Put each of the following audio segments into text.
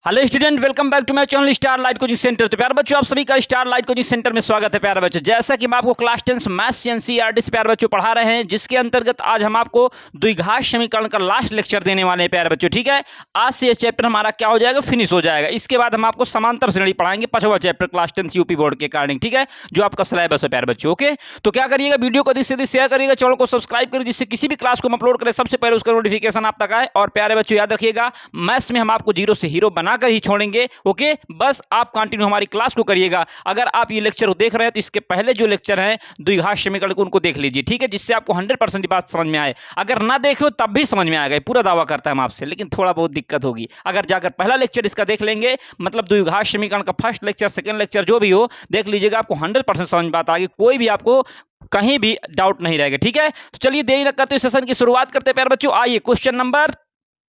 Hello student, welcome back to my channel star light coaching centre. तो प्यारे बच्चों, आप सभी का स्टार लाइट कोचिंग सेंटर में स्वागत है। प्यारे बच्चों, जैसा कि हम आपको क्लास 10 मैथ्स एनसीईआरटी से प्यारे बच्चों पढ़ा रहे हैं, जिसके अंतर्गत आज हम आपको द्विघात समीकरण का लास्ट लेक्चर देने वाले हैं। प्यारे बच्चों, ठीक है, आज से ये चैप्टर हमारा क्या हो जाएगा, फिनिश हो जाएगा। इसके बाद हम आपको समांतर श्रेणी पढ़ाएंगे, 5वां चैप्टर क्लास 10 यूपी बोर्ड के अकॉर्डिंग, ठीक है, जो आपका सिलेबस है। प्यारे बच्चों, ओके, तो क्या करिएगा, वीडियो को अधिक से अधिक शेयर करिएगा, चैनल को सब्सक्राइब करिए, जिससे किसी भी क्लास को हम अपलोड करें सबसे पहले उसका नोटिफिकेशन आप तक आए। और प्यारे बच्चों, याद रखिएगा, मैथ्स में हम आपको जीरो से हीरो बनाकर ही छोड़ेंगे। ओके, बस आप कंटिन्यू हमारी क्लास को करिएगा। अगर आप ये लेक्चर देख रहे हैं तो इसके पहले जो लेक्चर हैं द्विघात समीकरण को, उनको देख लीजिए, ठीक है, जिससे आपको 100% बात समझ में आए। अगर ना देखे तब भी समझ में आएगा, पूरा दावा करता है हम आपसे, लेकिन थोड़ा बहुत दिक्कत होगी। अगर जाकर पहला लेक्चर इसका देख लेंगे, मतलब द्विघात समीकरण का फर्स्ट लेक्चर, सेकंड लेक्चर जो भी हो, देख लीजिएगा, आपको 100% समझ में बात आएगी, कोई भी आपको कहीं भी डाउट नहीं रहेगा, ठीक है। तो चलिए देरी न करते हुए सेशन की शुरुआत करते हैं। प्यारे बच्चों, आइए क्वेश्चन नंबर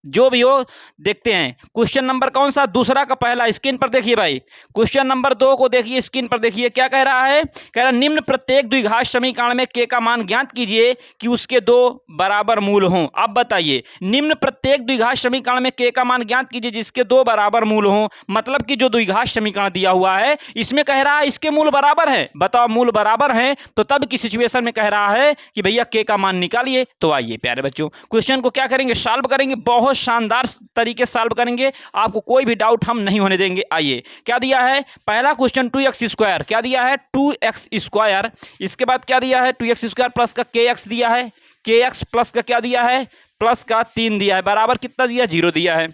जो भी हो देखते हैं। क्वेश्चन नंबर कौन सा, दूसरा का पहला, स्क्रीन पर देखिए भाई। क्वेश्चन नंबर 2 को देखिए, स्क्रीन पर देखिए, क्या कह रहा है, कह रहा है निम्न प्रत्येक द्विघात समीकरण में के का मान ज्ञात कीजिए कि उसके दो बराबर मूल हों। अब बताइए, निम्न प्रत्येक द्विघात समीकरण में के का मान ज्ञात कीजिए जिसके दो बराबर मूल हों। मतलब कि जो द्विघात समीकरण दिया हुआ है, इसमें कह रहा है इसके मूल बराबर है। बताओ, मूल बराबर है तो तब की सिचुएशन में कह रहा है कि भैया के का मान निकालिए। तो आइए प्यारे बच्चों, क्वेश्चन को क्या करेंगे, सॉल्व करेंगे, बहुत शानदार तरीके से सॉल्व करेंगे, आपको कोई भी डाउट हम नहीं होने देंगे। आइए, क्या दिया है, पहला क्वेश्चन 2x², क्या दिया है 2x²। इसके बाद क्या दिया है 2x² प्लस का kx दिया है, kx प्लस का क्या दिया है, प्लस का 3 दिया है, बराबर कितना दिया, 0 दिया है।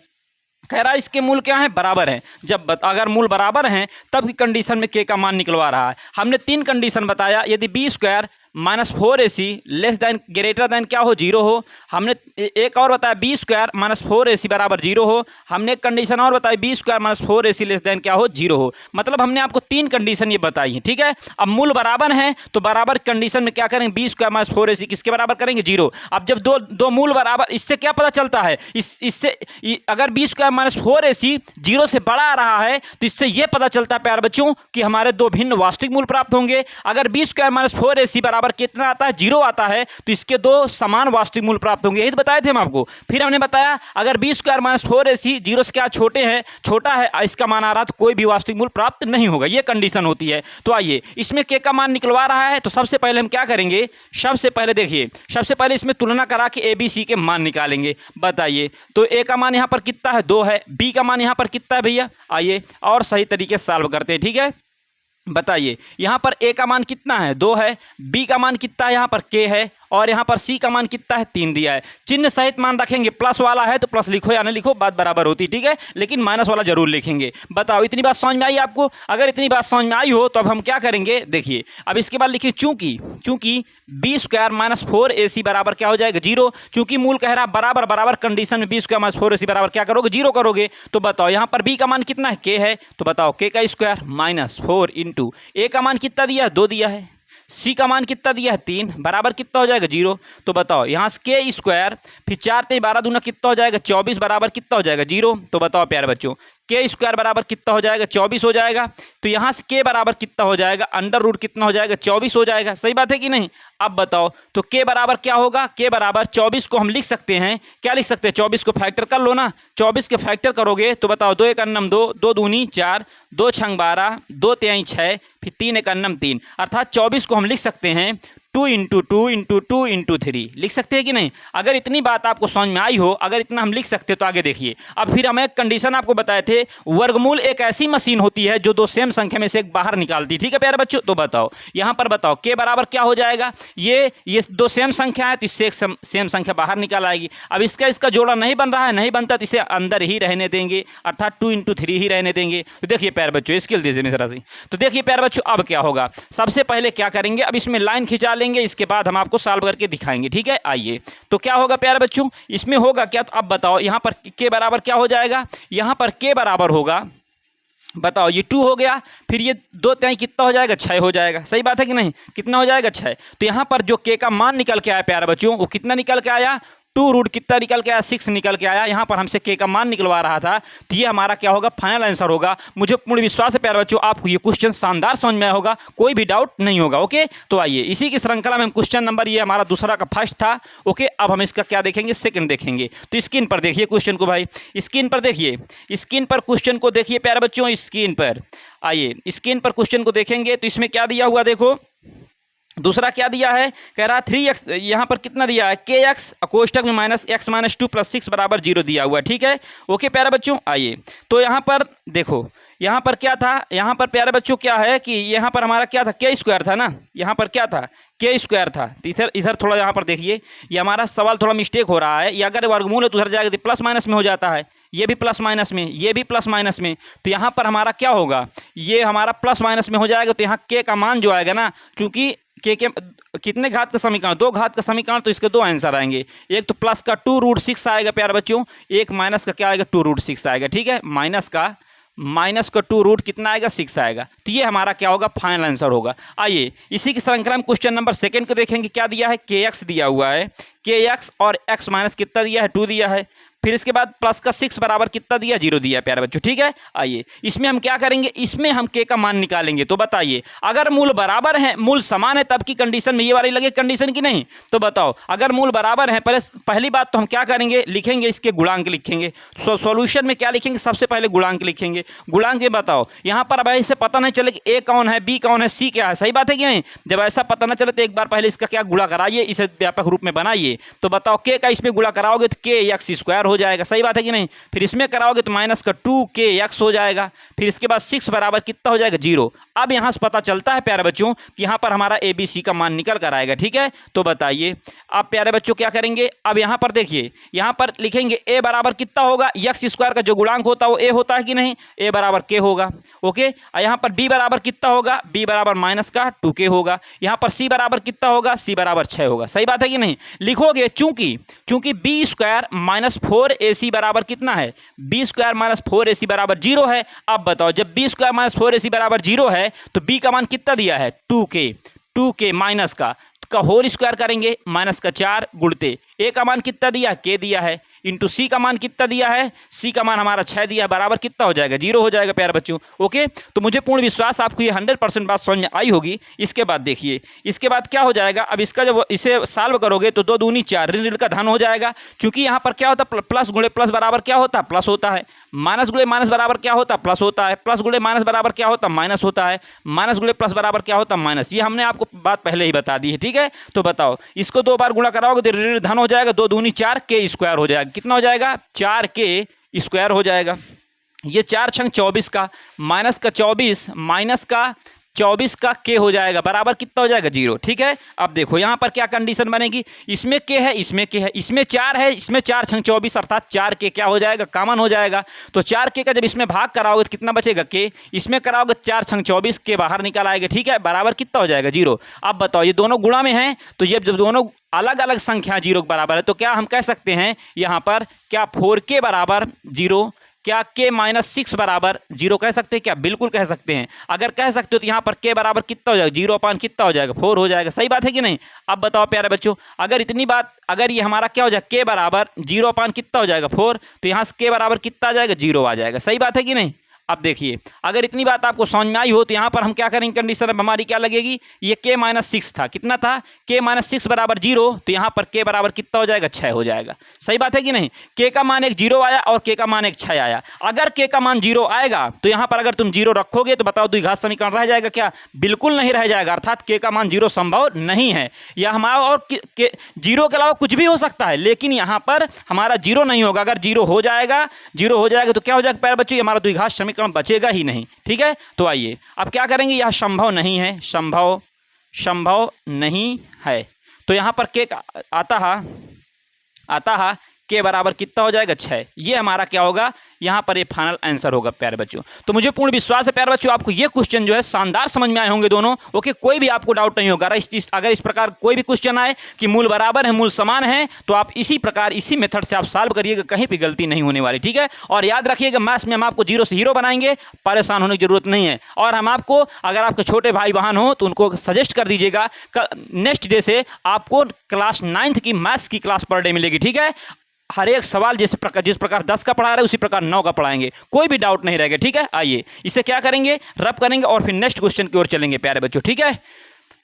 कह रहा है इसके मूल क्या है, बराबर है। जब अगर मूल बराबर हैं तब की कंडीशन में के का मान निकलवा रहा है। हमने 3 कंडीशन बताया, यदि b² -4ac less than greater than क्या हो, 0 हो। हमने एक और बताया b² -4ac बराबर 0 हो। हमने एक कंडीशन और बताई b² -4ac लेस दैन क्या हो, 0 हो। मतलब हमने आपको 3 कंडीशन ये बताई है, ठीक है। अब मूल बराबर हैं तो बराबर कंडीशन में क्या करेंगे, b² -4ac किसके बराबर करेंगे, 0। अब जब दो मूल बराबर, इससे क्या पता चलता है, इससे अगर b² -4ac 0 से बड़ा आ रहा है तो इससे यह पता चलता है प्यारे बच्चों कि हमारे दो भिन्न वास्तविक मूल प्राप्त होंगे। अगर b² -4ac बराबर कितना आता है, 0 आता है, तो इसके दो समान वास्तविक मूल प्राप्त होंगे। यही तो बताए थे हम आपको। फिर हमने बताया अगर b² -4ac 0 से क्या छोटा है, इसका मान आ रहा तो कोई भी वास्तविक मूल प्राप्त नहीं होगा, यह कंडीशन होती है। तो आइए, इसमें के का मान निकलवा रहा है तो सबसे पहले हम क्या करेंगे, सबसे पहले देखिए, सबसे पहले इसमें तुलना करा के ए बी सी के मान निकालेंगे। बताइए, तो ए का मान यहां पर कितना है, 2 है, बी का मान यहां पर कितना है भैया। आइए और सही तरीके से सॉल्व करते हैं, ठीक है। बताइए, यहां पर ए का मान कितना है, 2 है, बी का मान कितना है, यहां पर के है, और यहां पर सी का मान कितना है, 3 दिया है। चिन्ह सहित मान रखेंगे, प्लस वाला है तो प्लस लिखो या ना लिखो, बात बराबर होती, ठीक है, लेकिन माइनस वाला जरूर लिखेंगे। बताओ, इतनी बात समझ में आई आपको। अगर इतनी बात समझ में आई हो तो अब हम क्या करेंगे, देखिए, अब इसके बाद लिखिए चूंकि b² -4ac बराबर क्या हो जाएगा, 0। चूंकि मूल कह रहा बराबर, बराबर कंडीशन में b² -4ac बराबर क्या करोगे, 0 करोगे। तो बताओ यहां पर b का मान कितना है, k है, तो बताओ k का स्क्वायर -4 इंटू a का मान कितना दिया है, 2 दिया है, सी का मान कितना दिया है, 3, बराबर कितना हो जाएगा, 0। तो बताओ यहाँ से k², फिर 4 × 12 दूना कितना हो जाएगा, 24, बराबर कितना हो जाएगा, 0। तो बताओ प्यारे बच्चों, k² बराबर कितना हो जाएगा, 24 हो जाएगा। तो यहाँ से k बराबर कितना हो जाएगा, अंडर रूट कितना हो जाएगा, 24 हो जाएगा। सही बात है कि नहीं। अब बताओ, तो k बराबर क्या होगा, k बराबर 24 को हम लिख सकते हैं, क्या लिख सकते हैं, 24 को फैक्टर कर लो ना। 24 के फैक्टर करोगे तो बताओ, 2 × 1 = 2, 2 दूनी 4, 2 × 6 = 12, 2 × 3 = 6, फिर 3 × 1 = 3, अर्थात 24 को हम लिख सकते हैं 2 × 2 × 2 × 3 लिख सकते हैं कि नहीं। अगर इतनी बात आपको समझ में आई हो, अगर इतना हम लिख सकते तो आगे देखिए। अब फिर हम एक कंडीशन आपको बताए थे, वर्गमूल एक ऐसी मशीन होती है जो दो सेम संख्या में से एक बाहर निकालती है, ठीक है प्यारे बच्चों। तो बताओ यहाँ पर बताओ के बराबर क्या हो जाएगा, ये दो सेम संख्या है तो इससे एक सेम संख्या बाहर निकाल आएगी। अब इसका जोड़ा नहीं बन रहा है, नहीं बनता तो इसे अंदर ही रहने देंगे, अर्थात 2 × 3 ही रहने देंगे। तो देखिए प्यारे बच्चों, स्किल दीजिए मेरा सी। तो देखिए प्यारे बच्चों, अब क्या होगा, सबसे पहले क्या करेंगे, अब इसमें लाइन खिंचा लेंगे, इसके बाद हम आपको सॉल्व करके दिखाएंगे, ठीक है। आइए, तो क्या होगा प्यारे बच्चों, इसमें होगा क्या, तो अब बताओ यहाँ पर के बराबर क्या हो जाएगा, यहाँ पर के बराबर होगा, बताओ ये 2 हो गया, फिर ये 2 3 कितना हो जाएगा, 6 हो जाएगा। सही बात है कि नहीं, कितना हो जाएगा, 6। तो यहाँ पर जो के का मान निकल के आया प्यारे बच्चों, वो कितना निकल के आया, टू रूट कितना निकल के आया, 6 निकल के आया। यहाँ पर हमसे के का मान निकलवा रहा था, तो ये हमारा क्या होगा, फाइनल आंसर होगा। मुझे पूर्ण विश्वास है प्यारे बच्चों आपको ये क्वेश्चन शानदार समझ में आया होगा, कोई भी डाउट नहीं होगा। ओके, तो आइए इसी की श्रृंखला में क्वेश्चन नंबर, ये हमारा दूसरा का फर्स्ट था। ओके, अब हम इसका क्या देखेंगे, सेकंड देखेंगे। तो स्क्रीन पर देखिए क्वेश्चन को भाई, स्क्रीन पर देखिए, स्क्रीन पर क्वेश्चन को देखिए प्यारे बच्चों, स्क्रीन पर आइए, स्क्रीन पर क्वेश्चन को देखेंगे तो इसमें क्या दिया हुआ देखो, दूसरा क्या दिया है, कह रहा 3x, यहाँ पर कितना दिया है, kx कोष्टक में -x-2 + 6 = 0 दिया हुआ है। ठीक है, ओके प्यारे बच्चों, आइए तो यहाँ पर देखो, यहाँ पर क्या था, यहाँ पर प्यारे बच्चों क्या है कि यहाँ पर हमारा क्या था, k² था ना, यहाँ पर क्या था, k² था। तो इधर थोड़ा यहाँ पर देखिए, ये हमारा सवाल थोड़ा मिस्टेक हो रहा है, ये अगर वर्गमूल है तो उधर जाएगा तो प्लस माइनस में हो जाता है, ये भी प्लस माइनस में, ये भी प्लस माइनस में, तो यहाँ पर हमारा क्या होगा, ये हमारा प्लस माइनस में हो जाएगा। तो यहाँ k का मान जो आएगा ना, चूंकि के कितने घात का समीकरण, 2 घात का समीकरण, तो इसके 2 आंसर आएंगे। एक तो प्लस का 2√6 आएगा प्यारे बच्चों, एक माइनस का क्या आएगा, 2√6 आएगा। ठीक है, माइनस का 2 रूट कितना आएगा, 6 आएगा। तो ये हमारा क्या होगा, फाइनल आंसर होगा। आइए इसी की श्रृंखला में क्वेश्चन नंबर सेकंड को देखेंगे, क्या दिया है, kx दिया हुआ है, kx और x माइनस कितना दिया है, 2 दिया है। फिर इसके बाद प्लस का 6 बराबर कितना दिया, 0 दिया प्यारे बच्चों। ठीक है, आइए इसमें हम क्या करेंगे, इसमें हम के का मान निकालेंगे। तो बताइए, अगर मूल बराबर है, मूल समान है, तब की कंडीशन में ये वाली लगे कंडीशन की नहीं, तो बताओ अगर मूल बराबर है, पहली बात तो हम क्या करेंगे, लिखेंगे इसके गुणांक लिखेंगे। सॉल्यूशन में क्या लिखेंगे, सबसे पहले गुणांक लिखेंगे। गुणांक में बताओ, यहाँ पर अब ऐसे पता नहीं चले कि ए कौन है, बी कौन है, सी क्या है, सही बात है कि नहीं। जब ऐसा पता ना चले तो एक बार पहले इसका क्या गुणा कराइए, इसे व्यापक रूप में बनाइए। तो बताओ के का इसमें गुणा कराओगे तो kx² हो जाएगा, सही बात है कि नहीं। फिर इसमें कराओगे तो माइनस का 2kx हो जाएगा। फिर इसके बाद 6 बराबर कितना हो जाएगा, 0। अब यहाँ से पता चलता है प्यारे बच्चों कि यहाँ पर हमारा ABC का मान निकल कर आएगा। ठीक है, तो बताइए अब प्यारे बच्चों क्या करेंगे, अब यहाँ पर देखिए, यहाँ पर लिखेंगे a बराबर कितना होगा, x² का जो गुणांक होता है वो a होता है कि नहीं, a बराबर k होगा। ओके, यहाँ पर b बराबर कितना होगा, b बराबर माइनस का 2k होगा। यहाँ पर c बराबर कितना होगा, c बराबर 6 होगा, सही बात है कि नहीं। लिखोगे चूंकि b² - 4ac बराबर कितना है, b² - 4ac बराबर 0 है। अब बताओ जब b² - 4ac बराबर 0 है तो b का मान कितना दिया है, 2k माइनस का होल स्क्वायर करेंगे, माइनस का 4 गुणते a का मान कितना दिया, k दिया है, इंटू सी का मान कितना दिया है, सी का मान हमारा 6 दिया है, बराबर कितना हो जाएगा, 0 हो जाएगा प्यारे बच्चों। ओके, तो मुझे पूर्ण विश्वास आपको ये 100% बात समझ में आई होगी। इसके बाद देखिए, इसके बाद क्या हो जाएगा, अब इसका जब इसे सॉल्व करोगे तो 2 दूनी 4, ऋण का धन हो जाएगा। क्योंकि यहाँ पर क्या होता है, प्लस गुणे प्लस बराबर क्या होता है, प्लस होता है। माइनस गुणे माइनस बराबर क्या होता है, प्लस होता है। प्लस गुणे माइनस बराबर क्या होता है, माइनस होता है। माइनस गुणे प्लस बराबर क्या होता है, माइनस। ये हमने आपको बात पहले ही बता दी है। ठीक है, तो बताओ इसको 2 बार गुणा कराओगे तो ऋण धन हो जाएगा, 2 दूनी 4, k² हो जाएगा। कितना हो जाएगा, 4k² हो जाएगा। ये 4 छंग 24 का, माइनस का 24 माइनस का 24 का k हो जाएगा, बराबर कितना हो जाएगा, 0। ठीक है, अब देखो यहाँ पर क्या कंडीशन बनेगी, इसमें k है, इसमें k है, इसमें 4 है, इसमें 4 छंग 24 अर्थात 4k क्या हो जाएगा, कॉमन हो जाएगा। तो 4k का जब इसमें भाग कराओगे तो कितना बचेगा, k। इसमें कराओगे 4 छंग 24, k बाहर निकल आएगा। ठीक है, बराबर कितना हो जाएगा, 0। अब बताओ ये दोनों गुणा में हैं, तो ये जब दोनों अलग अलग संख्या 0 के बराबर है तो क्या हम कह सकते हैं यहाँ पर, क्या 4k बराबर 0, क्या k - 6 बराबर 0 कह सकते हैं क्या, बिल्कुल कह सकते हैं। अगर कह सकते हो तो यहाँ पर k बराबर कितना हो जाएगा, 0 कितना हो जाएगा, 4 हो जाएगा, सही बात है कि नहीं। अब बताओ प्यारे बच्चों, अगर इतनी बात, अगर ये हमारा क्या हो जाएगा, k बराबर 0 कितना हो जाएगा, 4, तो यहाँ से k बराबर कितना आ जाएगा, 0 आ जाएगा, सही बात है कि नहीं। अब देखिए, अगर इतनी बात आपको समझ में आई हो तो यहाँ पर हम क्या करेंगे, कंडीशन अब हमारी क्या लगेगी, ये k - 6 था, कितना था, k - 6 बराबर 0, तो यहाँ पर k बराबर कितना हो जाएगा, 6 हो जाएगा, सही बात है कि नहीं। k का मान एक 0 आया और k का मान एक 6 आया। अगर k का मान 0 आएगा तो यहाँ पर अगर तुम 0 रखोगे तो बताओ द्विघात समीकरण रह जाएगा क्या, बिल्कुल नहीं रह जाएगा, अर्थात k का मान 0 संभव नहीं है। या हमारा और 0 के अलावा कुछ भी हो सकता है, लेकिन यहाँ पर हमारा 0 नहीं होगा। अगर 0 हो जाएगा तो क्या हो जाएगा प्यारे बच्चों, हमारा द्विघात समीकरण बचेगा ही नहीं। ठीक है, तो आइए अब क्या करेंगे, यह संभव नहीं है, संभव नहीं है। तो यहां पर के आता है के बराबर कितना हो जाएगा 6। ये हमारा क्या होगा, यहाँ पर ये फाइनल आंसर होगा प्यारे बच्चों। तो मुझे पूर्ण विश्वास है प्यारे बच्चों आपको ये क्वेश्चन जो है शानदार समझ में आए होंगे दोनों। ओके, कोई भी आपको डाउट नहीं होगा। अगर इस प्रकार कोई भी क्वेश्चन आए कि मूल बराबर है, मूल समान है, तो आप इसी प्रकार इसी मेथड से आप सॉल्व करिएगा, कहीं भी गलती नहीं होने वाली। ठीक है, और याद रखिएगा मैथ्स में हम आपको जीरो से हीरो बनाएंगे, परेशान होने की जरूरत नहीं है। और हम आपको, अगर आपके छोटे भाई बहन हो तो उनको सजेस्ट कर दीजिएगा, नेक्स्ट डे से आपको क्लास 9th की मैथ्स की क्लास पर डे मिलेगी। ठीक है, हर एक सवाल जिस प्रकार 10 का पढ़ा रहे हैं उसी प्रकार 9 का पढ़ाएंगे, कोई भी डाउट नहीं रहेगा। ठीक है, आइए इसे क्या करेंगे, रब करेंगे और फिर नेक्स्ट क्वेश्चन की ओर चलेंगे प्यारे बच्चों। ठीक है,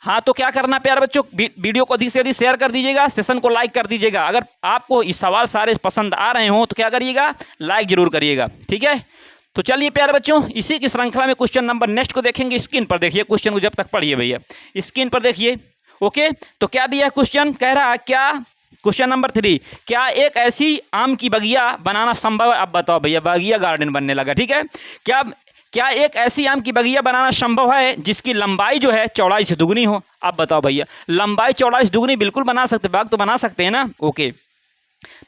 हाँ तो क्या करना प्यारे बच्चों, वीडियो को अधिक से अधिक शेयर कर दीजिएगा, सेशन को लाइक कर दीजिएगा। अगर आपको ये सवाल सारे पसंद आ रहे हो तो क्या करिएगा, लाइक जरूर करिएगा। ठीक है, तो चलिए प्यारे बच्चों इसी की श्रृंखला में क्वेश्चन नंबर नेक्स्ट को देखेंगे। स्क्रीन पर देखिए क्वेश्चन को, जब तक पढ़िए भैया, स्क्रीन पर देखिए। ओके, तो क्या दिया क्वेश्चन, कह रहा है क्या, क्वेश्चन नंबर 3, क्या एक ऐसी आम की बगिया बनाना संभव है। अब बताओ भैया, बगिया गार्डन बनने लगा। ठीक है, क्या एक ऐसी आम की बगिया बनाना संभव है जिसकी लंबाई जो है चौड़ाई से दुगनी हो। अब बताओ भैया, लंबाई चौड़ाई से दुगनी बिल्कुल बना सकते, बाग तो बना सकते हैं ना। ओके,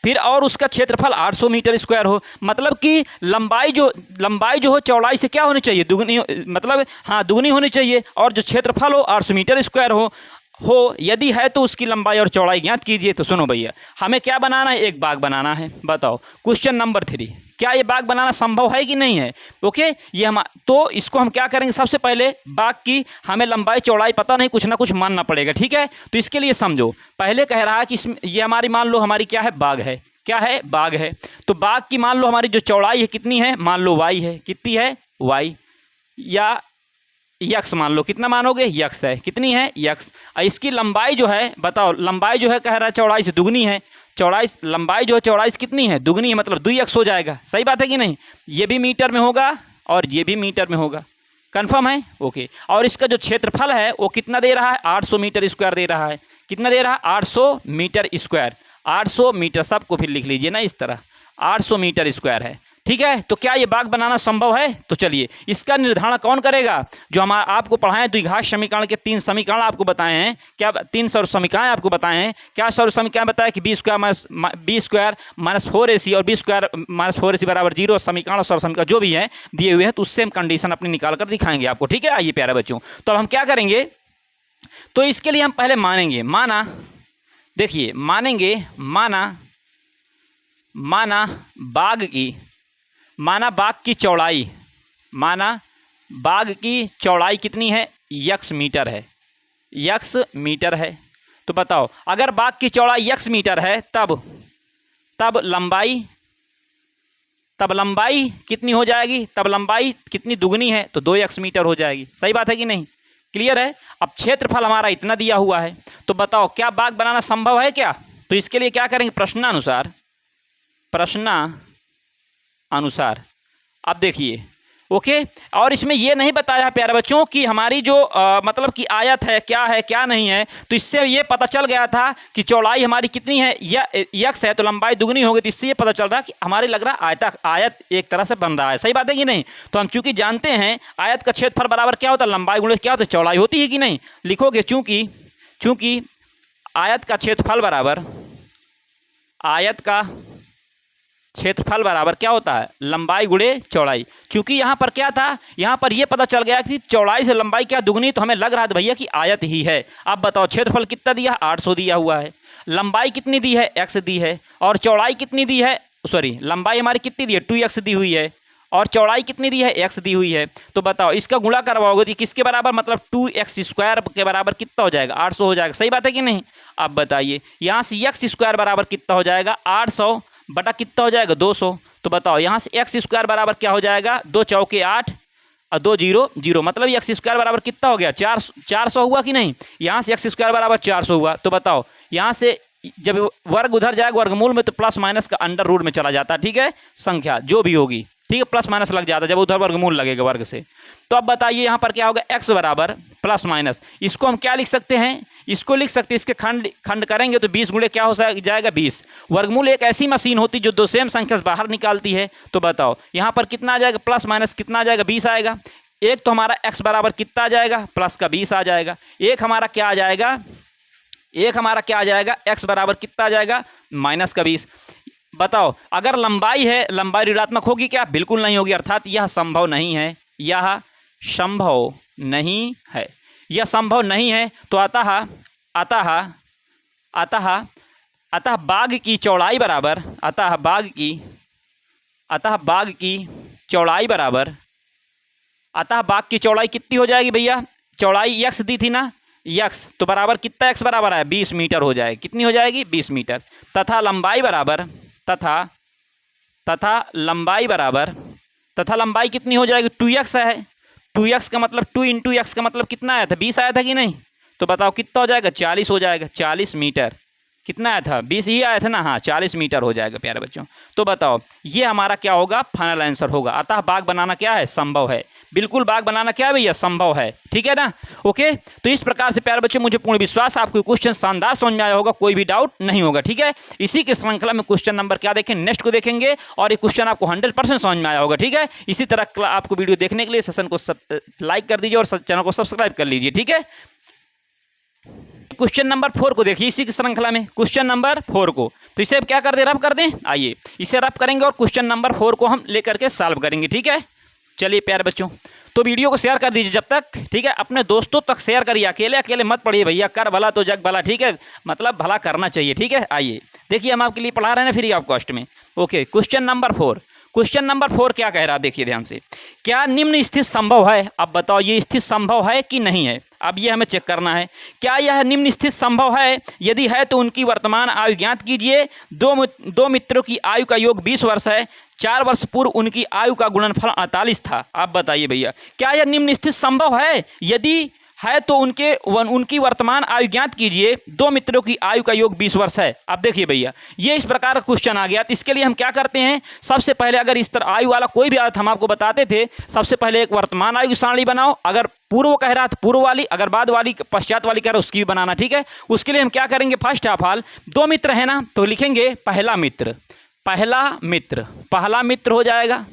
फिर और उसका क्षेत्रफल 800 मीटर स्क्वायर हो। मतलब कि लंबाई जो हो चौड़ाई से क्या होनी चाहिए, दुगनी, मतलब हाँ दुगनी होनी चाहिए, और जो क्षेत्रफल हो 800 मीटर स्क्वायर हो। यदि है तो उसकी लंबाई और चौड़ाई ज्ञात कीजिए। तो सुनो भैया, हमें क्या बनाना है, एक बाग बनाना है। बताओ क्वेश्चन नंबर 3, क्या ये बाग बनाना संभव है कि नहीं है। ओके, ये हम तो इसको हम क्या करेंगे, सबसे पहले बाग की हमें लंबाई चौड़ाई पता नहीं, कुछ ना कुछ मानना पड़ेगा। ठीक है, तो इसके लिए समझो, पहले कह रहा है कि ये हमारी, मान लो हमारी क्या है, बाग है। क्या है, बाग है। तो बाग की मान लो हमारी जो चौड़ाई है कितनी है, मान लो y है। कितनी है, y, या यक्स मान लो, कितना मानोगे, यक्स है। कितनी है, यक्स। इसकी लंबाई जो है, बताओ लंबाई जो है कह रहा है चौड़ाई से दुगनी है। चौड़ाई, लंबाई जो है चौड़ाई से कितनी है, दुगनी है, मतलब 2x हो जाएगा। सही बात है कि नहीं, ये भी मीटर में होगा और ये भी मीटर में होगा, कन्फर्म है। ओके, और इसका जो क्षेत्रफल है वो कितना दे रहा है, 800 मीटर स्क्वायर दे रहा है। कितना दे रहा है, 800 मीटर स्क्वायर। 800 मीटर, सबको फिर लिख लीजिए ना इस तरह, 800 मीटर स्क्वायर है। ठीक है, तो क्या ये बाग बनाना संभव है। तो चलिए इसका निर्धारण कौन करेगा, जो हम आपको पढ़ाएं द्विघात समीकरण के 3 समीकरण आपको बताए हैं। क्या 3 सौर समीकरण आपको बताए हैं, क्या सौर समीकरण बताया कि बी स्क्वायर माइनस 4ac और बी स्क्वायर माइनस 4ac बराबर 0 समीकरण और सौर समीकरण जो भी है दिए हुए हैं, तो उससे हम कंडीशन अपनी निकाल कर दिखाएंगे आपको। ठीक है, आइए प्यारे बच्चों, तो अब हम क्या करेंगे, तो इसके लिए हम पहले मानेंगे, माना, देखिए मानेंगे, माना बाग की चौड़ाई, माना बाग की चौड़ाई कितनी है, यक्स मीटर है। यक्स मीटर है। तो बताओ अगर बाग की चौड़ाई यक्स मीटर है तब लंबाई कितनी हो जाएगी, तब लंबाई कितनी दुगनी है, तो 2x मीटर हो जाएगी। सही बात है कि नहीं, क्लियर है। अब क्षेत्रफल हमारा इतना दिया हुआ है, तो बताओ क्या बाग बनाना संभव है क्या। तो इसके लिए क्या करेंगे, प्रश्नानुसार। अब देखिए, ओके, और इसमें ये नहीं बताया प्यारे बच्चों कि हमारी जो मतलब कि आयत है क्या नहीं है। तो इससे ये पता चल गया था कि चौड़ाई हमारी कितनी है, यक्स है, तो लंबाई दुगनी होगी। तो इससे ये पता चल रहा है कि हमारे लग रहा आयत एक तरह से बन रहा है। सही बात है कि नहीं। तो हम चूंकि जानते हैं आयत का क्षेत्रफल बराबर क्या होता है, लंबाई गुणे क्या होता है, चौड़ाई होती है कि नहीं, लिखोगे चूंकि आयत का क्षेत्रफल बराबर क्या होता है, लंबाई गुणे चौड़ाई। चूंकि यहाँ पर क्या था, यहाँ पर ये पता चल गया कि चौड़ाई से लंबाई क्या दुगनी, तो हमें लग रहा था भैया कि आयत ही है। अब बताओ क्षेत्रफल कितना दिया, 800 दिया हुआ है, लंबाई कितनी दी है, x दी है, और चौड़ाई कितनी दी है, सॉरी लंबाई हमारी कितनी दी है, 2x दी हुई है, और चौड़ाई कितनी दी है, x दी हुई है। तो बताओ इसका गुणा करवाओगे तो किसके बराबर, मतलब 2x स्क्वायर के बराबर कितना हो जाएगा, 800 हो जाएगा। सही बात है कि नहीं। अब बताइए यहाँ से x स्क्वायर बराबर कितना हो जाएगा, 800 बटा कितना हो जाएगा, 200। तो बताओ यहाँ से x स्क्वायर बराबर क्या हो जाएगा, 2 चौके 8 और 2 0 0, मतलब x स्क्वायर बराबर कितना हो गया, 400 हुआ कि नहीं। यहाँ से x स्क्वायर बराबर 400 हुआ। तो बताओ यहाँ से जब वर्ग उधर जाएगा वर्गमूल में, तो प्लस माइनस का अंडर रूट में चला जाता है। ठीक है, संख्या जो भी होगी, ठीक है, प्लस माइनस लग जाता है जब उधर वर्गमूल लगेगा वर्ग से। तो अब बताइए यहाँ पर क्या होगा, x बराबर प्लस माइनस, इसको हम क्या लिख सकते हैं, इसको लिख सकते हैं, इसके खंड करेंगे तो 20 गुणे क्या हो जाएगा, 20। वर्गमूल एक ऐसी मशीन होती जो दो सेम संख्या से बाहर निकालती है। तो बताओ यहाँ पर कितना आ जाएगा, प्लस माइनस कितना आ जाएगा, 20 आएगा। एक तो हमारा x बराबर कितना आ जाएगा, प्लस का 20 आ जाएगा। एक हमारा क्या आ जाएगा, x बराबर कितना आ जाएगा, माइनस का 20। बताओ, अगर लंबाई है, लंबाई ऋणात्मक होगी क्या? बिल्कुल नहीं होगी, अर्थात यह संभव नहीं है, यह संभव नहीं है, यह संभव नहीं है। तो अतः अतः अतः अतः बाग की चौड़ाई बराबर, अतः बाग की चौड़ाई बराबर, अतः बाग की चौड़ाई कितनी हो जाएगी भैया? चौड़ाई x दी थी ना, x, तो बराबर कितना x बराबर है? 20 मीटर हो जाएगी। कितनी हो जाएगी? 20 मीटर। तथा लंबाई बराबर, तथा लंबाई कितनी हो जाएगी? 2x है। 2x का मतलब 2 इंटू एक्स का मतलब कितना आया था? 20 आया था कि नहीं? तो बताओ कितना हो जाएगा? 40 हो जाएगा। 40 मीटर। कितना आया था? 20 ही आया था ना? हाँ, 40 मीटर हो जाएगा प्यारे बच्चों। तो बताओ ये हमारा क्या होगा? फाइनल आंसर होगा। अतः बाग बनाना क्या है? संभव है। बिल्कुल बाग बनाना क्या है भैया? संभव है। ठीक है ना? ओके, तो इस प्रकार से प्यारे बच्चों मुझे पूर्ण विश्वास आपको क्वेश्चन शानदार समझ में आया होगा, कोई भी डाउट नहीं होगा। ठीक है, इसी की श्रृंखला में क्वेश्चन नंबर क्या देखें, नेक्स्ट को देखेंगे और ये क्वेश्चन आपको 100% समझ में आया होगा। ठीक है, इसी तरह आपको वीडियो देखने के लिए सेशन को लाइक कर दीजिए और चैनल को सब्सक्राइब कर लीजिए। ठीक है, क्वेश्चन नंबर 4 को देखिए इसी की श्रृंखला में, क्वेश्चन नंबर 4 को। तो इसे अब क्या कर दे, रब कर दें। आइए इसे रब करेंगे और क्वेश्चन नंबर 4 को हम लेकर के सॉल्व करेंगे। ठीक है, चलिए प्यारे बच्चों, तो वीडियो को शेयर कर दीजिए जब तक। ठीक है, अपने दोस्तों तक शेयर करिए, अकेले अकेले मत पढ़िए भैया, कर भला तो जग भला। ठीक है, मतलब भला करना चाहिए। ठीक है, आइए देखिए हम आपके लिए पढ़ा रहे हैं फ्री ऑफ कॉस्ट में। Okay, question number 4, question number 4 क्या कह रहा है देखिए ध्यान से। क्या निम्न स्थिति संभव है? अब बताओ ये स्थिति संभव है कि नहीं है, अब ये हमें चेक करना है। क्या यह निम्न स्थिति संभव है? यदि है तो उनकी वर्तमान आयु ज्ञात कीजिए। दो मित्रों की आयु का योग 20 वर्ष है। 4 वर्ष पूर्व उनकी आयु का गुणनफल 48 था। आप बताइए भैया क्या यह निम्न स्थिति संभव है? यदि है तो उनकी वर्तमान आयु ज्ञात कीजिए। 2 मित्रों की आयु का योग 20 वर्ष है। अब देखिए भैया ये इस प्रकार का क्वेश्चन आ गया, तो इसके लिए हम क्या करते हैं, सबसे पहले अगर इस तरह आयु वाला कोई भी आया था हम आपको बताते थे, सबसे पहले एक वर्तमान आयु की सारणी बनाओ। अगर पूर्व कह रहा तो पूर्व वाली, अगर बाद वाली पश्चात वाली कह रहा उसकी भी बनाना। ठीक है, उसके लिए हम क्या करेंगे, फर्स्ट ऑफ ऑल 2 मित्र है ना, तो लिखेंगे पहला मित्र हो जाएगा।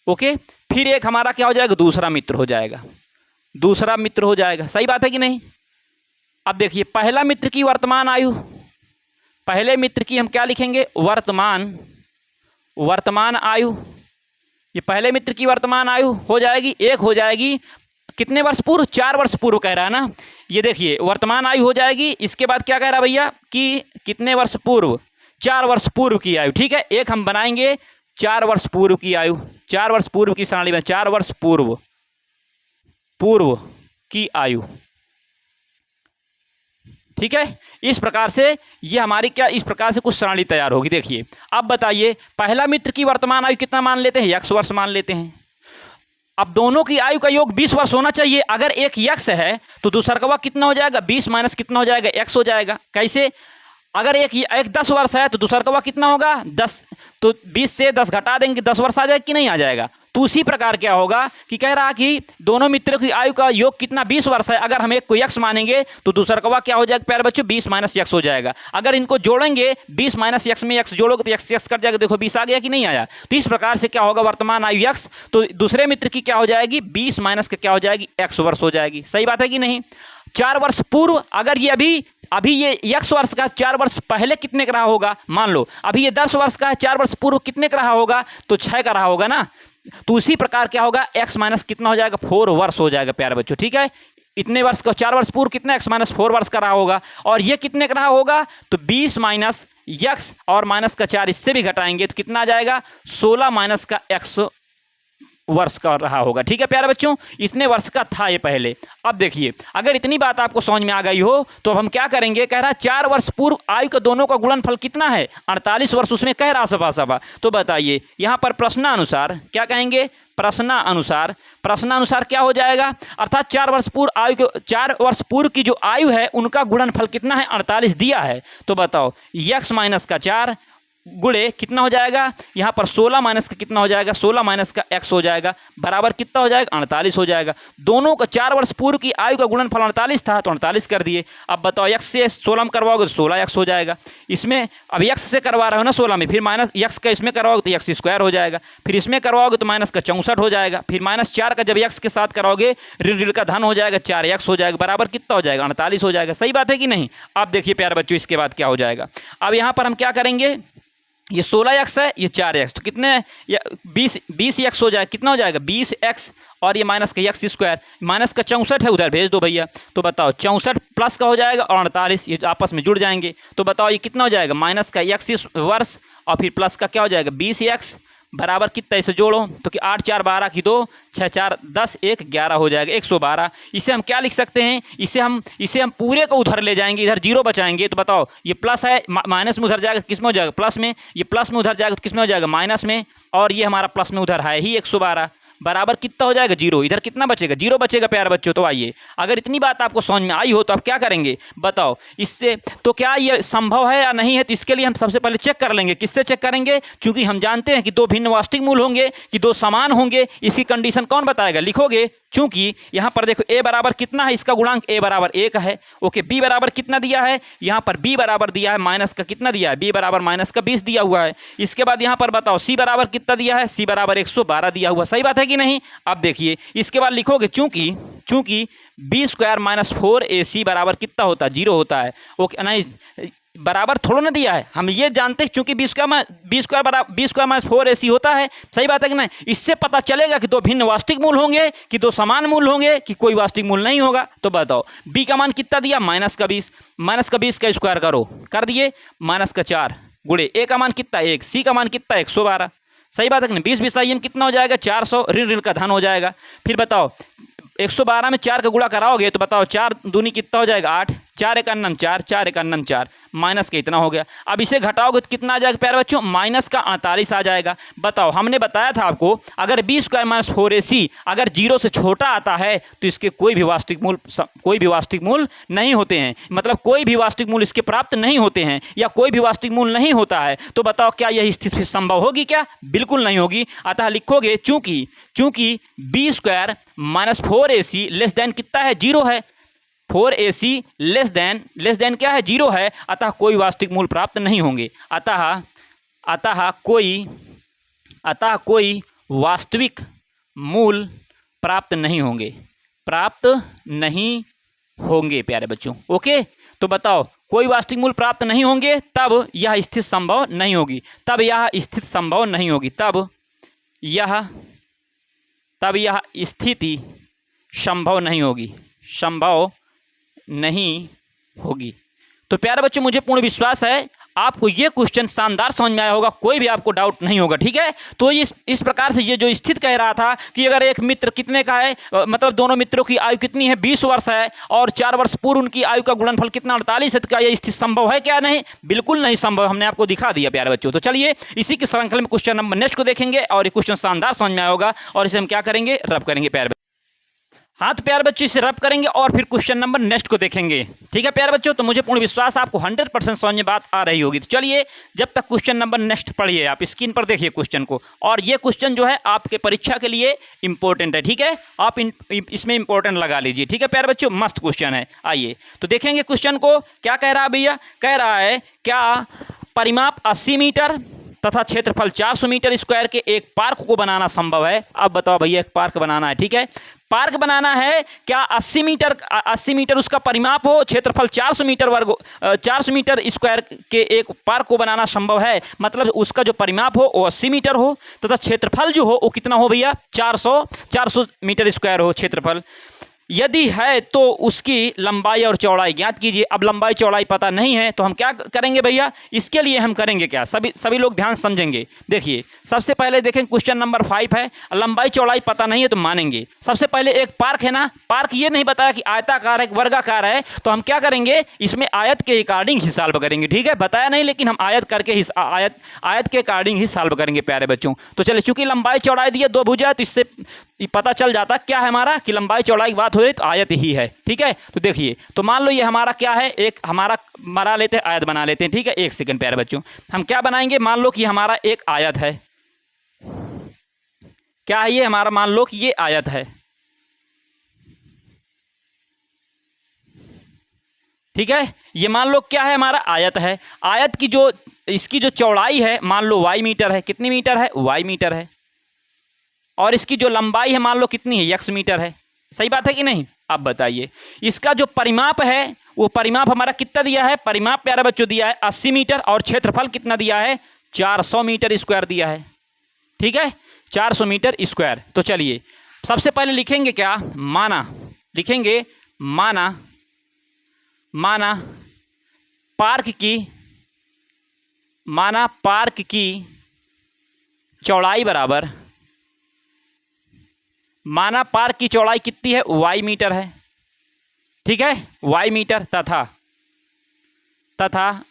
ओके, फिर एक हमारा क्या हो जाएगा, दूसरा मित्र हो जाएगा। सही बात है कि नहीं? अब देखिए पहला मित्र की वर्तमान आयु, पहले मित्र की हम क्या लिखेंगे, वर्तमान आयु। ये पहले मित्र की वर्तमान आयु हो जाएगी, एक हो जाएगी कितने वर्ष पूर्व, 4 वर्ष पूर्व कह रहा है ना। ये देखिए वर्तमान आयु हो जाएगी, इसके बाद क्या कह रहा है भैया कि कितने वर्ष पूर्व, 4 वर्ष पूर्व की आयु। ठीक है, एक हम बनाएंगे 4 वर्ष पूर्व की आयु, 4 वर्ष पूर्व की सारणी में 4 वर्ष पूर्व की आयु। ठीक है, इस प्रकार से ये हमारी क्या, इस प्रकार से कुछ सारणी तैयार होगी। देखिए अब बताइए पहला मित्र की वर्तमान आयु कितना मान लेते हैं, x वर्ष मान लेते हैं। अब दोनों की आयु का योग 20 वर्ष होना चाहिए। अगर एक x है तो दूसरा का कितना हो जाएगा, 20 माइनस कितना हो जाएगा, x हो जाएगा। कैसे, अगर एक 10 वर्ष है तो दूसरा का कितना होगा, 10, तो 20 से 10 घटा देंगे, 10 वर्ष आ जाएगा कि नहीं आ जाएगा। तो उसी प्रकार क्या होगा कि कह रहा कि दोनों मित्रों की आयु का योग कितना, 20 वर्ष है। अगर हम एक को x मानेंगे तो दूसरा का क्या हो जाएगा प्यारे बच्चों, 20 माइनस x हो जाएगा। अगर इनको जोड़ेंगे 20 माइनस x में x जोड़ोगे तो x कट जाएगा। देखो 20 आ गया कि नहीं आया। तो इस प्रकार से क्या होगा, वर्तमान आयु x, तो दूसरे मित्र की क्या हो जाएगी, 20 माइनस का क्या हो जाएगी, x वर्ष हो जाएगी। सही बात है कि नहीं? 4 वर्ष पूर्व, अगर ये अभी ये x वर्ष का 4 वर्ष पहले कितने का रहा होगा, मान लो अभी ये 10 वर्ष का है, 4 वर्ष पूर्व कितने का रहा होगा, तो 6 का रहा होगा ना। तो उसी प्रकार क्या होगा, x माइनस कितना हो जाएगा, 4 वर्ष हो जाएगा प्यारे बच्चों। ठीक है, इतने वर्ष का 4 वर्ष पूर्व कितना, x माइनस 4 वर्ष का रहा होगा। और ये कितने का रहा होगा, तो 20 माइनस x और माइनस का 4 इससे भी घटाएंगे तो कितना आ जाएगा, 16 माइनस का x वर्ष का रहा होगा। ठीक है प्यारे बच्चों, इतने वर्ष का था ये पहले। अब देखिए अगर इतनी बात आपको समझ में आ गई हो तो अब हम क्या करेंगे, कह रहा 4 वर्ष पूर्व आयु का दोनों का गुणनफल कितना है, 48 वर्ष उसमें कह रहा सभा। तो बताइए यहाँ पर प्रश्नानुसार क्या कहेंगे, प्रश्नानुसार क्या हो जाएगा, अर्थात 4 वर्ष पूर्व की जो आयु है उनका गुणनफल कितना है, 48 दिया है। तो बताओ x माइनस का 4 गुणे कितना हो जाएगा, यहाँ पर 16 माइनस का कितना हो जाएगा, 16 माइनस का x हो जाएगा, बराबर कितना हो जाएगा, 48 हो जाएगा। दोनों का 4 वर्ष पूर्व की आयु का गुणनफल 48 था तो 48 कर दिए। अब बताओ x से 16 में करवाओगे तो 16x हो जाएगा। इसमें अब x से करवा रहे हो ना 16 में, फिर माइनस x का इसमें करवाओगे तो x स्क्वायर हो जाएगा, फिर इसमें करवाओगे तो माइनस का 64 हो जाएगा, फिर माइनस 4 का जब x के साथ कराओगे ऋण का धन हो जाएगा, 4x हो जाएगा, बराबर कितना हो जाएगा, 48 हो जाएगा। सही बात है कि नहीं? अब देखिए प्यारे बच्चों इसके बाद क्या हो जाएगा, अब यहाँ पर हम क्या करेंगे, ये 16x है, ये 4x, तो कितने 20x हो जाएगा, कितना हो जाएगा 20x, और ये माइनस का x स्क्वायर, माइनस का 64 है, उधर भेज दो भैया। तो बताओ 64 प्लस का हो जाएगा और 48, ये आपस में जुड़ जाएंगे। तो बताओ ये कितना हो जाएगा, माइनस का x वर्ष और फिर प्लस का क्या हो जाएगा 20x बराबर कितना, इसे जोड़ो तो कि 8 4 12 की 2, 6 4 10 1 11 हो जाएगा 112। इसे हम क्या लिख सकते हैं, इसे हम पूरे को उधर ले जाएंगे, इधर जीरो बचाएंगे। तो बताओ ये प्लस है, माइनस में उधर जाएगा किस में हो जाएगा प्लस में, ये प्लस में उधर जाएगा तो किस में हो जाएगा माइनस में, और ये हमारा प्लस में उधर है ही 112 बराबर कितना हो जाएगा जीरो, इधर कितना बचेगा जीरो बचेगा प्यारे बच्चों। तो आइए अगर इतनी बात आपको समझ में आई हो तो आप क्या करेंगे बताओ, इससे तो क्या ये संभव है या नहीं है, तो इसके लिए हम सबसे पहले चेक कर लेंगे। किससे चेक करेंगे, क्योंकि हम जानते हैं कि दो भिन्न वास्तविक मूल होंगे कि दो समान होंगे, इसकी कंडीशन कौन बताएगा, लिखोगे। चूंकि यहाँ पर देखो a बराबर कितना है, इसका गुणांक a बराबर 1 है। ओके, b बराबर कितना दिया है, यहाँ पर b बराबर दिया है माइनस का कितना दिया है, b बराबर माइनस का 20 दिया हुआ है। इसके बाद यहाँ पर बताओ c बराबर कितना दिया है, c बराबर 112 दिया हुआ, सही बात है कि नहीं। अब देखिए इसके बाद लिखोगे चूंकि b स्क्वायर माइनस 4ac बराबर कितना होता है, 0 होता है। ओके, नहीं बराबर थोड़ा ना दिया है, हम ये जानते हैं चूंकि b स्क्वायर माइनस 4ac होता है, सही बात है कि नहीं। इससे पता चलेगा कि दो भिन्न वास्तविक मूल होंगे कि दो समान मूल होंगे कि कोई वास्तविक मूल नहीं होगा। तो बताओ b का मान कितना दिया, माइनस का 20 का स्क्वायर करो, कर दिए माइनस का 4 गुणे a का मान कितना 1, c का मान कितना 112, सही बात है कि नहीं। 20 20 में कितना हो जाएगा 400, ऋण ऋण का धन हो जाएगा। फिर बताओ 112 में 4 का गुणा कराओगे तो बताओ 4 दूनी कितना हो जाएगा 8, 4 एक अन्नम 4, 4 एक अन्नम 4, माइनस का इतना हो गया। अब इसे घटाओगे तो कितना आ जाएगा प्यारे बच्चों, माइनस का 48 आ जाएगा। बताओ हमने बताया था आपको अगर b स्क्वायर माइनस 4ac अगर 0 से छोटा आता है तो इसके कोई भी वास्तविक मूल नहीं होते हैं, मतलब कोई भी वास्तविक मूल इसके प्राप्त नहीं होते हैं या कोई भी वास्तविक मूल नहीं होता है। तो बताओ क्या यह स्थिति संभव होगी, क्या बिल्कुल नहीं होगी। अतः लिखोगे चूंकि b square minus 4ac less than कितना है 0 है, 4ac लेस देन क्या है 0 है, अतः कोई वास्तविक मूल प्राप्त नहीं होंगे। अतः कोई वास्तविक मूल प्राप्त नहीं होंगे प्यारे बच्चों। ओके, तो बताओ कोई वास्तविक मूल प्राप्त नहीं होंगे तब यह स्थिति संभव नहीं होगी, तब यह स्थिति संभव नहीं होगी। तो प्यारे बच्चों मुझे पूर्ण विश्वास है आपको ये क्वेश्चन शानदार समझ में आया होगा, कोई भी आपको डाउट नहीं होगा, ठीक है। तो इस प्रकार से ये जो स्थिति कह रहा था कि अगर एक मित्र कितने का है, मतलब दोनों मित्रों की आयु कितनी है 20 वर्ष है और 4 वर्ष पूर्व उनकी आयु का गुणनफल कितना 48 है, क्या ये स्थिति संभव है क्या, नहीं बिल्कुल नहीं संभव, हमने आपको दिखा दिया प्यारे बच्चों। तो चलिए इसी की श्रृंखला में क्वेश्चन नंबर नेक्स्ट को देखेंगे और ये क्वेश्चन शानदार समझ में आया होगा और इसे हम क्या करेंगे रब करेंगे प्यारे। हाँ तो प्यारे बच्चों इसे रब करेंगे और फिर क्वेश्चन नंबर नेक्स्ट को देखेंगे, ठीक है प्यारे बच्चों। तो मुझे पूर्ण विश्वास आपको 100% समझ में बात आ रही होगी। तो चलिए जब तक क्वेश्चन नंबर नेक्स्ट पढ़िए, आप स्क्रीन पर देखिए क्वेश्चन को, और ये क्वेश्चन जो है आपके परीक्षा के लिए इंपॉर्टेंट है, ठीक है। आप इसमें इंपॉर्टेंट लगा लीजिए, ठीक है प्यारे बच्चों, मस्त क्वेश्चन है। आइए तो देखेंगे क्वेश्चन को, क्या कह रहा है भैया, कह रहा है क्या परिमाप 80 मीटर तथा क्षेत्रफल 400 मीटर स्क्वायर के एक पार्क को बनाना संभव है। अब बताओ भैया एक पार्क बनाना है, ठीक है, पार्क बनाना है, क्या 80 मीटर उसका परिमाप हो, क्षेत्रफल 400 मीटर स्क्वायर के एक पार्क को बनाना संभव है, मतलब उसका जो परिमाप हो वो 80 मीटर हो तथा क्षेत्रफल जो हो वो कितना हो भैया 400 मीटर स्क्वायर हो क्षेत्रफल। यदि है तो उसकी लंबाई और चौड़ाई ज्ञात कीजिए। अब लंबाई चौड़ाई पता नहीं है तो हम क्या करेंगे भैया, इसके लिए हम करेंगे क्या, सभी लोग ध्यान समझेंगे। देखिए सबसे पहले देखें क्वेश्चन नंबर 5 है, लंबाई चौड़ाई पता नहीं है तो मानेंगे। सबसे पहले एक पार्क है ना, पार्क ये नहीं बताया कि आयताकार है वर्गाकार है, तो हम क्या करेंगे इसमें आयत के अकॉर्डिंग ही सॉल्व करेंगे, ठीक है, बताया नहीं लेकिन हम आयत के अकॉर्डिंग ही सॉल्व करेंगे प्यारे बच्चों। तो चलिए चूंकि लंबाई चौड़ाई दी है 2 भुजा, तो इससे पता चल जाता क्या है हमारा कि लंबाई चौड़ाई की बात हो रही तो आयत ही है, ठीक है। तो देखिए तो मान लो ये हमारा क्या है, एक हमारा बना लेते हैं, आयत बना लेते हैं, ठीक है। 1 सेकंड प्यारे बच्चों, हम क्या बनाएंगे, मान लो कि हमारा एक आयत है, क्या है ये हमारा, मान लो कि ये आयत है, ठीक है, ये मान लो क्या है हमारा आयत है। आयत की जो इसकी जो चौड़ाई है मान लो y मीटर है, कितनी मीटर है y मीटर है, और इसकी जो लंबाई है मान लो कितनी है x मीटर है, सही बात है कि नहीं। अब बताइए इसका जो परिमाप है वो परिमाप हमारा कितना दिया है, परिमाप प्यारे बच्चों दिया है 80 मीटर और क्षेत्रफल कितना दिया है 400 मीटर स्क्वायर दिया है। ठीक है, 400 मीटर स्क्वायर। तो चलिए सबसे पहले लिखेंगे क्या, माना, लिखेंगे माना, माना पार्क की, माना पार्क की चौड़ाई बराबर, माना पार्क की चौड़ाई कितनी है, y मीटर है। ठीक है, y मीटर, तथा तथा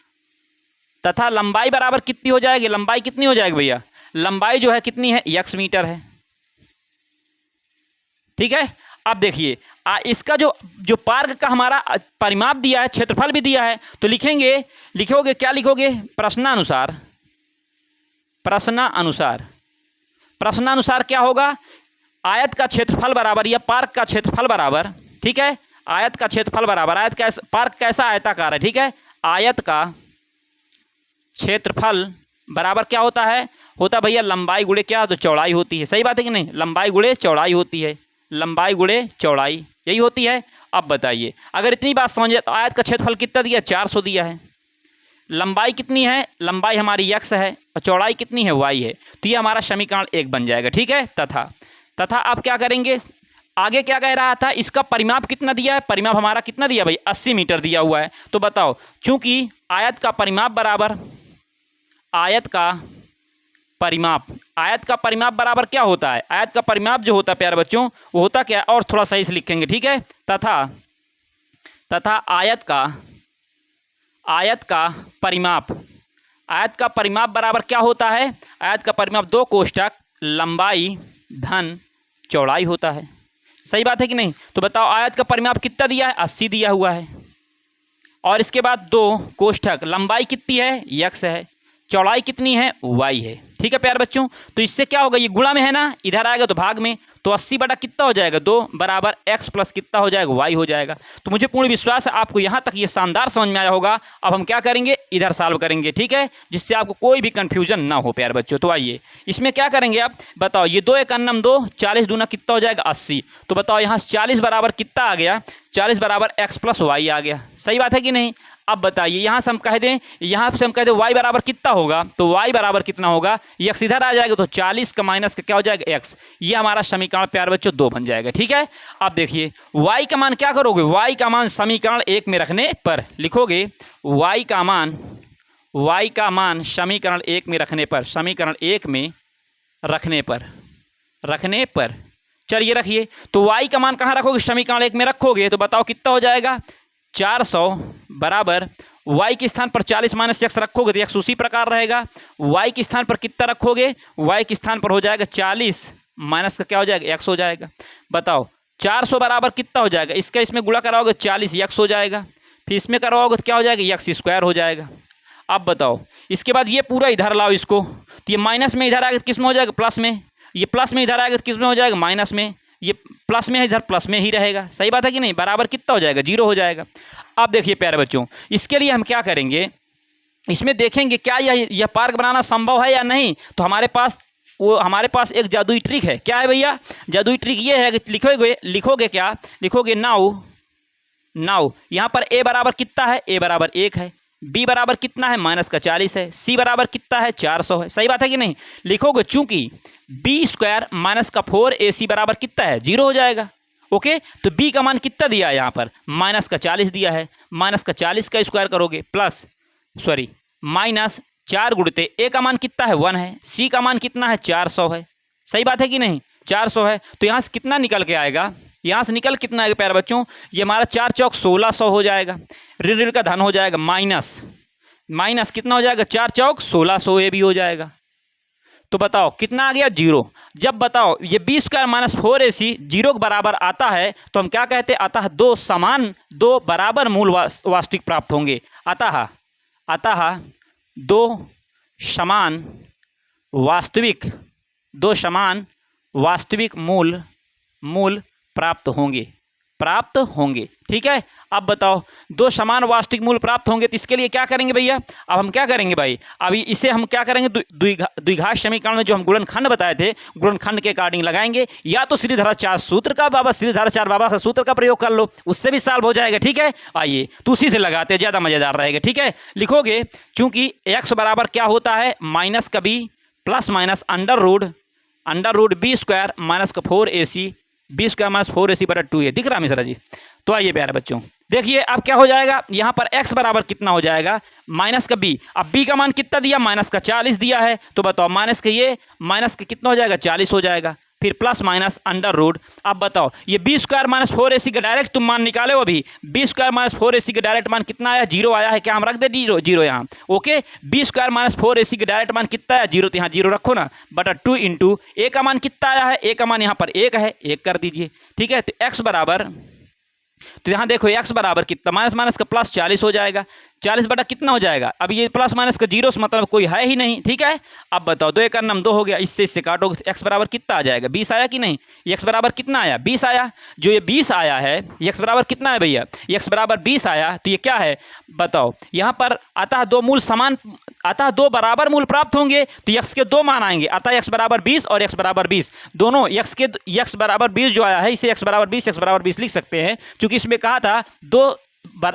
तथा लंबाई बराबर कितनी हो जाएगी, लंबाई कितनी हो जाएगी भैया, लंबाई जो है कितनी है, x मीटर है। ठीक है, अब देखिए इसका जो पार्क का हमारा परिमाप दिया है, क्षेत्रफल भी दिया है, तो लिखेंगे, लिखोगे क्या लिखोगे, प्रश्नानुसार, प्रश्नानुसार, प्रश्नानुसार क्या होगा, आयत का क्षेत्रफल बराबर या पार्क का क्षेत्रफल बराबर, ठीक है, आयत का क्षेत्रफल बराबर, आयत कैसा, पार्क कैसा आयताकार है, ठीक है, आयत का क्षेत्रफल बराबर क्या होता है, होता भैया लंबाई गुणे क्या, तो चौड़ाई होती है। सही बात है कि नहीं, लंबाई गुणे चौड़ाई होती है, लंबाई गुणे चौड़ाई यही होती है। अब बताइए अगर इतनी बात समझे तो आयत का क्षेत्रफल कितना दिया, 400 दिया है, लंबाई कितनी है, लंबाई हमारी x है और चौड़ाई कितनी है, y है। तो ये हमारा समीकरण 1 बन जाएगा। ठीक है, तथा अब क्या करेंगे, आगे क्या कह रहा था, इसका परिमाप कितना दिया है, परिमाप हमारा कितना दिया भाई, 80 मीटर दिया हुआ है। तो बताओ चूंकि आयत का परिमाप बराबर, आयत का परिमाप, आयत का परिमाप बराबर क्या होता है, आयत का परिमाप जो होता है प्यारे बच्चों वो होता क्या है, और थोड़ा सही से लिखेंगे। ठीक है, तथा आयत का परिमाप, आयत का परिमाप बराबर क्या होता है, आयत का परिमाप 2 कोष्ठक लंबाई धन चौड़ाई होता है। सही बात है कि नहीं। तो बताओ आयत का परिमाप कितना दिया है, 80 दिया हुआ है, और इसके बाद 2 कोष्ठक लंबाई कितनी है, x है, चौड़ाई कितनी है, y है। ठीक है प्यारे बच्चों, तो इससे क्या होगा, ये गुणा में है ना, इधर आएगा तो भाग में, तो 80 बटा कितना हो जाएगा, 2 बराबर x प्लस कितना हो जाएगा, y हो जाएगा। तो मुझे पूर्ण विश्वास है आपको यहाँ तक ये शानदार समझ में आया होगा। अब हम क्या करेंगे, इधर सॉल्व करेंगे। ठीक है, जिससे आपको कोई भी कन्फ्यूजन ना हो प्यारे बच्चों। तो आइए इसमें क्या करेंगे, आप बताओ, ये 2 एक अन्नम 2, 40 दूना कितना हो जाएगा, 80। तो बताओ यहाँ 40 बराबर कितना आ गया, 40 बराबर x प्लस y आ गया। सही बात है कि नहीं। अब बताइए यहाँ से हम कह दें, यहाँ से हम कह दें y बराबर कितना होगा, तो y बराबर कितना होगा, x इधर आ जाएगा, तो 40 का माइनस का क्या हो जाएगा, x। ये हमारा समीकरण प्यारे बच्चों 2 बन जाएगा। ठीक है, अब देखिए y का मान क्या करोगे, y का मान समीकरण 1 में रखने पर लिखोगे, y का मान समीकरण 1 में रखने पर, समीकरण 1 में रखने पर चलिए रखिए। तो y का मान कहाँ रखोगे, समीकरण 1 में रखोगे, तो बताओ कितना हो जाएगा, 400 बराबर y के स्थान पर 40 माइनस x रखोगे तो x उसी प्रकार रहेगा, y के स्थान पर कितना रखोगे, y के स्थान पर हो जाएगा 40 माइनस का क्या हो जाएगा, x हो जाएगा। बताओ 400 बराबर कितना हो जाएगा, इसका इसमें गुणा कराओगे 40 x हो जाएगा, फिर इसमें करवाओगे तो क्या हो जाएगा, x स्क्वायर हो जाएगा। अब बताओ इसके बाद ये पूरा इधर लाओ इसको, तो ये माइनस में इधर आएगा तो किस में हो जाएगा, प्लस में, ये प्लस में इधर आएगा तो किस में हो जाएगा, माइनस में, ये प्लस में है इधर प्लस में ही रहेगा। सही बात है कि नहीं, बराबर कितना हो जाएगा, 0 हो जाएगा। अब देखिए प्यारे बच्चों, इसके लिए हम क्या करेंगे, इसमें देखेंगे क्या यह पार्क बनाना संभव है या नहीं। तो हमारे पास एक जादुई ट्रिक है। क्या है भैया, जादुई ट्रिक ये है कि लिखोगे क्या, लिखोगे नाउ यहाँ पर a बराबर कितना है, a बराबर 1 है, b बराबर कितना है, माइनस का 40 है, c बराबर कितना है, 400 है। सही बात है कि नहीं। लिखोगे चूंकि b स्क्वायर माइनस का 4ac बराबर कितना है, 0 हो जाएगा। ओके, तो b का मान कितना दिया है, यहाँ पर माइनस का 40 दिया है, माइनस का 40 का स्क्वायर करोगे माइनस 4 गुणते a का मान कितना है, 1 है, c का मान कितना है, 400 है। सही बात है कि नहीं, 400 है। तो यहाँ से कितना निकल के आएगा, यहाँ से निकल कितना आएगा प्यारे बच्चों, ये हमारा 4 चौक 1600 हो जाएगा, ऋण का धन हो जाएगा, माइनस कितना हो जाएगा, 4 चौक 1600 ये भी हो जाएगा। तो बताओ कितना आ गया, 0। जब बताओ ये b स्क्वायर माइनस 4ac 0 के बराबर आता है तो हम क्या कहते हैं, अतः 2 बराबर मूल वास्तविक प्राप्त होंगे। अतः 2 समान वास्तविक मूल प्राप्त होंगे। प्राप्त होंगे। ठीक है, अब बताओ दो समान वास्तविक मूल प्राप्त होंगे तो इसके लिए क्या करेंगे भैया? अब हम क्या करेंगे भाई? अभी इसे हम क्या करेंगे? द्विघात समीकरण में जो हम गुणनखंड बताए थे, गुणनखंड के अकॉर्डिंग लगाएंगे, या तो श्रीधराचार्य सूत्र का बाबा श्रीधराचार्य बाबा का सूत्र का प्रयोग कर लो, उससे भी सॉल्व हो जाएगा। ठीक है, आइए तो उसी से लगाते हैं, ज़्यादा मज़ेदार रहेगा। ठीक है, लिखोगे चूंकि x बराबर क्या होता है? माइनस का b plus minus under root B square minus का 4ac, B square minus 4ac बटा 2a। दिख रहा है मिश्रा जी? तो आइए प्यारे बच्चों देखिए अब क्या हो जाएगा, यहाँ पर x बराबर कितना हो जाएगा? माइनस का b। अब b का मान कितना दिया? माइनस का 40 दिया है, तो बताओ माइनस का कितना हो जाएगा? 40 हो जाएगा। फिर प्लस माइनस अंडर रूट। अब बताओ ये बी स्क्वायर माइनस 4ac का डायरेक्ट तुम मान निकाले हो। अभी बी स्क्वायर माइनस 4ac का डायरेक्ट मान कितना आया? 0 आया है। क्या हम रख दे जीरो यहाँ? Okay, B square minus 4ac का डायरेक्ट मान कितना आया? 0, तो यहाँ 0 रखो ना, बटा 2 इंटू ए का मान कितना आया है? ए का मान यहाँ पर 1 है, 1 कर दीजिए। ठीक है, तो x बराबर, तो यहाँ देखो x बराबर कितना? माइनस माइनस का प्लस 40 हो जाएगा। 40 बटा कितना हो जाएगा? अब ये प्लस माइनस का 0 से मतलब कोई है ही नहीं। ठीक है, अब बताओ 2 का नाम 2 हो गया, इससे काटो, x बराबर कितना आ जाएगा? 20 आया कि नहीं? x बराबर कितना आया? 20 आया। जो ये 20 आया है, x बराबर कितना है भैया? x बराबर 20 आया, तो ये क्या है बताओ? यहाँ पर अतः दो बराबर मूल प्राप्त होंगे, तो x के 2 मान आएंगे। अतः x बराबर 20 और x बराबर 20 दोनों, x बराबर 20 जो आया है इसे x बराबर 20 लिख सकते हैं, क्योंकि इसमें कहा था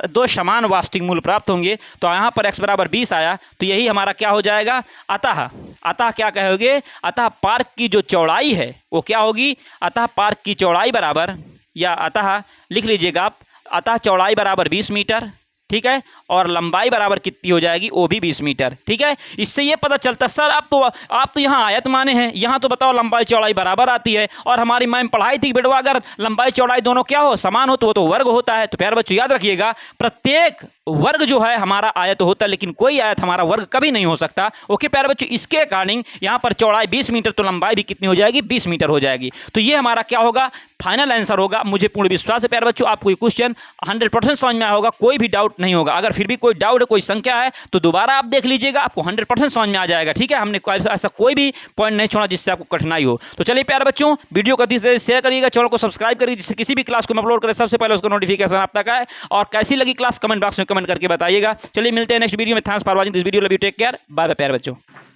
दो समान वास्तविक मूल प्राप्त होंगे। तो यहाँ पर x बराबर 20 आया, तो यही हमारा क्या हो जाएगा? अतः क्या कहोगे? अतः पार्क की जो चौड़ाई है वो क्या होगी? अतः पार्क की चौड़ाई बराबर, या अतः लिख लीजिएगा आप, अतः चौड़ाई बराबर 20 मीटर। ठीक है, और लंबाई बराबर कितनी हो जाएगी? वो भी 20 मीटर। ठीक है, इससे ये पता चलता है सर आप तो यहाँ आयत माने हैं, यहाँ तो बताओ लंबाई चौड़ाई बराबर आती है। और हमारी मैम पढ़ाई थी बेटवा, अगर लंबाई चौड़ाई दोनों क्या हो? समान हो तो वो तो वर्ग होता है। तो प्यारे बच्चों याद रखिएगा, प्रत्येक वर्ग जो है हमारा आयत होता है, लेकिन कोई आयत हमारा वर्ग कभी नहीं हो सकता। ओके प्यारे बच्चों, इसके अकॉर्डिंग यहाँ पर चौड़ाई 20 मीटर, तो लंबाई भी कितनी हो जाएगी? 20 मीटर हो जाएगी। तो ये हमारा क्या होगा? फाइनल आंसर होगा। मुझे पूर्ण विश्वास है प्यारे बच्चों आपको ये क्वेश्चन 100% समझ में आया होगा, कोई भी डाउट नहीं होगा। अगर फिर भी कोई डाउट है, कोई संख्या है, तो दोबारा आप देख लीजिएगा, आपको 100% समझ में आ जाएगा। ठीक है, हमने ऐसा कोई भी पॉइंट नहीं छोड़ा जिससे आपको कठिनाई हो। तो चलिए प्यारे बच्चों, वीडियो को अधिक शेयर करिएगा, चैनल को सब्सक्राइब करिए, जिससे किसी भी क्लास को मैं अपलोड करें सबसे पहले उसका नोटिफिकेशन आप तक आए। और कैसी लगी क्लास कमेंट बॉक्स में कमेंट करके बताइएगा। चलिए मिलते हैं नेक्स्ट वीडियो में। Thanks for watching this video. Love you, take care, bye bye प्यारे बच्चों।